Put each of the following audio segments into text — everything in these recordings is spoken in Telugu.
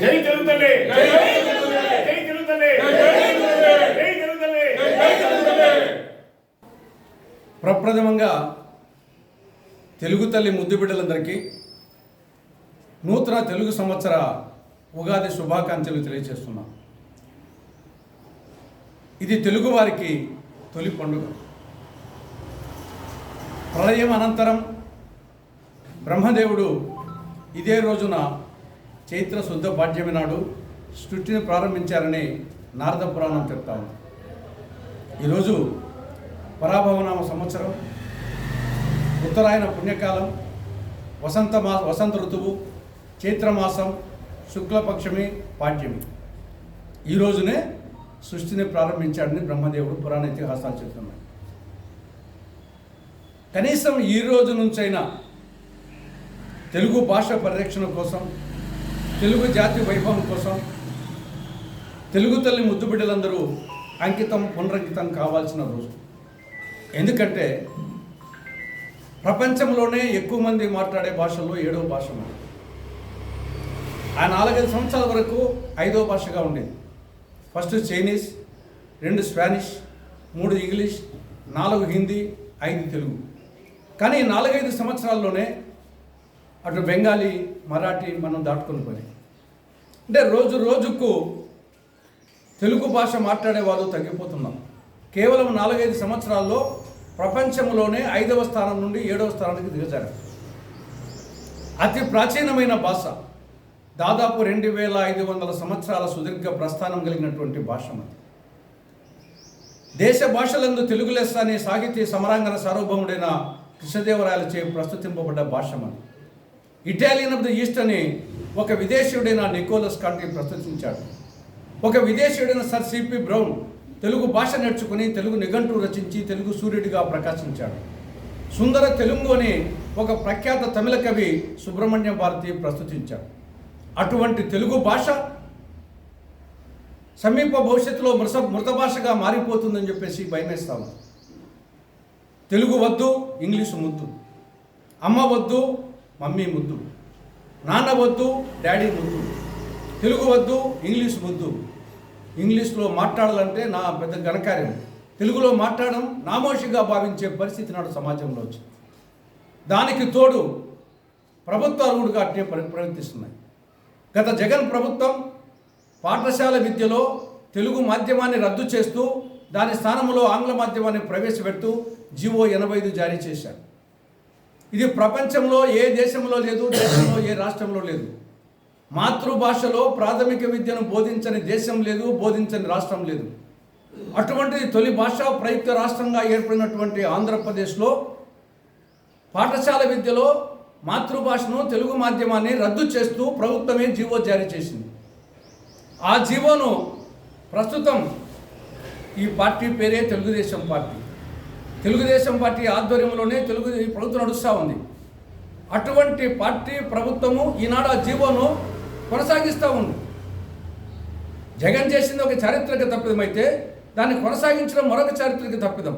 జై తెలుగు తల్లి, జై తెలుగు తల్లి, జై తెలుగు తల్లి, జై తెలుగు తల్లి, జై తెలుగు తల్లి. ప్రప్రథమంగా తెలుగు తల్లి ముద్దు బిడ్డలందరికీ నూతన తెలుగు సంవత్సర ఉగాది శుభాకాంక్షలు తెలియజేస్తున్నాం. ఇది తెలుగువారికి తొలి పండుగ. ప్రళయం అనంతరం బ్రహ్మదేవుడు ఇదే రోజున చైత్ర శుద్ధ పాడ్యమి నాడు సృష్టిని ప్రారంభించారని నారద పురాణం చెప్తా ఉంది. ఈరోజు పరాభవనామ సంవత్సరం, ఉత్తరాయణ పుణ్యకాలం, వసంత ఋతువు, చైత్రమాసం, శుక్లపక్షమి, పాడ్యమి. ఈ రోజునే సృష్టిని ప్రారంభించాడని బ్రహ్మదేవుడు పురాణ ఇతిహాసాలు చెప్తున్నాయి. కనీసం ఈ రోజు నుంచైనా తెలుగు భాష పరిరక్షణ కోసం, తెలుగు జాతి వైభవం కోసం తెలుగు తల్లి ముద్దు బిడ్డలందరూ పునరంకితం కావాల్సిన రోజు. ఎందుకంటే ప్రపంచంలోనే ఎక్కువ మంది మాట్లాడే భాషల్లో 7వ భాష ఉంది. ఆ 4-5 సంవత్సరాల వరకు 5వ భాషగా ఉండేది. First Chinese, 2 Spanish, 3 English, 4 Hindi, 5 Telugu. కానీ 4-5 సంవత్సరాల్లోనే అటు బెంగాలీ, మరాఠీ మనం దాటుకొని పోయి, అంటే రోజు రోజుకు తెలుగు భాష మాట్లాడే వాళ్ళు తగ్గిపోతున్నాం. కేవలం 4-5 సంవత్సరాల్లో ప్రపంచంలోనే 5వ స్థానం నుండి 7వ స్థానానికి దిగజారు. అతి ప్రాచీనమైన భాష, దాదాపు 2500 సంవత్సరాల సుదీర్ఘ ప్రస్థానం కలిగినటువంటి భాష అది. దేశ భాషలందు తెలుగు లెస్స అనే సాహితీ సమరాంగణ సార్వభౌముడైన కృష్ణదేవరాయలచే ప్రస్తుతింపబడ్డ భాష అది. ఇటాలియన్ ఆఫ్ ద ఈస్ట్ అని ఒక విదేశీయుడైన నికోలస్ కాంటి ప్రస్తుతించాడు. ఒక విదేశీయుడైన సర్ సిపి బ్రౌన్ తెలుగు భాష నేర్చుకుని తెలుగు నిఘంటు రచించి తెలుగు సూర్యుడిగా ప్రకాశించాడు. సుందర తెలుగు అని ఒక ప్రఖ్యాత తమిళ కవి సుబ్రహ్మణ్య భారతి ప్రస్తుతించాడు. అటువంటి తెలుగు భాష సమీప భవిష్యత్తులో మృత భాషగా మారిపోతుందని చెప్పేసి భయమేస్తాము. తెలుగు వద్దు, ఇంగ్లీషు ముద్దు. అమ్మ వద్దు, మమ్మీ ముద్దు. నాన్న వద్దు, డాడీ ముద్దు. తెలుగు వద్దు, ఇంగ్లీష్ ముద్దు. ఇంగ్లీష్లో మాట్లాడాలంటే నా పెద్ద ఘనకార్యం. తెలుగులో మాట్లాడడం నామోషిగా భావించే పరిస్థితి నాడు సమాజంలో వచ్చింది. దానికి తోడు ప్రభుత్వాలు కూడా అట్నే ప్రవర్తిస్తున్నాయి. గత జగన్ ప్రభుత్వం పాఠశాల విద్యలో తెలుగు మాధ్యమాన్ని రద్దు చేస్తూ దాని స్థానంలో ఆంగ్ల మాధ్యమాన్ని ప్రవేశపెడుతూ జీవో 85 జారీ చేశారు. ఇది ప్రపంచంలో ఏ దేశంలో లేదు, దేశంలో ఏ రాష్ట్రంలో లేదు. మాతృభాషలో ప్రాథమిక విద్యను బోధించని దేశం లేదు, బోధించని రాష్ట్రం లేదు. అటువంటిది తొలి భాషా ప్రయుక్త రాష్ట్రంగా ఏర్పడినటువంటి ఆంధ్రప్రదేశ్లో పాఠశాల విద్యలో మాతృభాషను, తెలుగు మాధ్యమాన్ని రద్దు చేస్తూ ప్రభుత్వమే జీవో జారీ చేసింది. ఆ జీవోను ప్రస్తుతం ఈ పార్టీ పేరే తెలుగుదేశం పార్టీ. తెలుగుదేశం పార్టీ ఆధ్వర్యంలోనే ఈ ప్రభుత్వం నడుస్తూ ఉంది. అటువంటి పార్టీ ప్రభుత్వము ఈనాడు ఆ జీవోను కొనసాగిస్తూ ఉంది. జగన్ చేసింది ఒక చారిత్రక తప్పిదం అయితే దాన్ని కొనసాగించడం మరొక చారిత్రక తప్పిదం.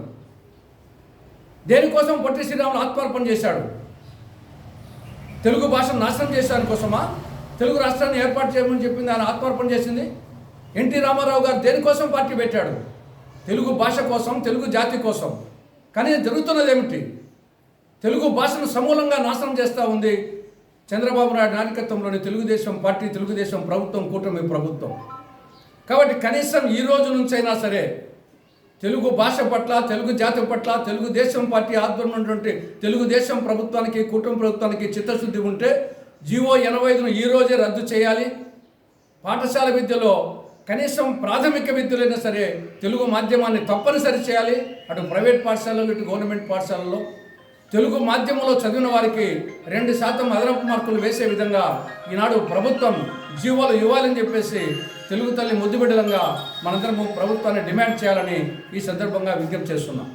దేనికోసం పొట్టి శ్రీరాములు ఆత్మార్పణ చేశాడు? తెలుగు భాషను నాశనం చేసేదాని కోసమా? తెలుగు రాష్ట్రాన్ని ఏర్పాటు చేయమని చెప్పింది ఆయన ఆత్మార్పణ చేసింది. ఎన్టీ రామారావు గారు దేనికోసం పార్టీ పెట్టాడు? తెలుగు భాష కోసం, తెలుగు జాతి కోసం. కానీ జరుగుతున్నది ఏమిటి? తెలుగు భాషను సమూలంగా నాశనం చేస్తూ ఉంది చంద్రబాబు నాయుడు నాయకత్వంలోని తెలుగుదేశం పార్టీ, తెలుగుదేశం ప్రభుత్వం, కూటమి ప్రభుత్వం. కాబట్టి కనీసం ఈ రోజు నుంచైనా సరే తెలుగు భాష పట్ల, తెలుగు జాతి పట్ల తెలుగుదేశం పార్టీ ఆధ్వర్యంలో ఉన్నటువంటి తెలుగుదేశం ప్రభుత్వానికి, కూటమి ప్రభుత్వానికి చిత్తశుద్ధి ఉంటే జీవో 85ను ఈ రోజే రద్దు చేయాలి. పాఠశాల విద్యలో కనీసం ప్రాథమిక విద్యలైనా సరే తెలుగు మాధ్యమాన్ని తప్పనిసరి చేయాలి. అటు ప్రైవేట్ పాఠశాలలో, ఇటు గవర్నమెంట్ పాఠశాలలో తెలుగు మాధ్యమంలో చదివిన వారికి 2% అదనపు మార్కులు వేసే విధంగా ఈనాడు ప్రభుత్వం జీవోలు ఇవ్వాలని చెప్పేసి తెలుగు తల్లి ముద్దు బిడ్డలంగా మనందరము ప్రభుత్వాన్ని డిమాండ్ చేయాలని ఈ సందర్భంగా విజ్ఞప్తి చేస్తున్నాం.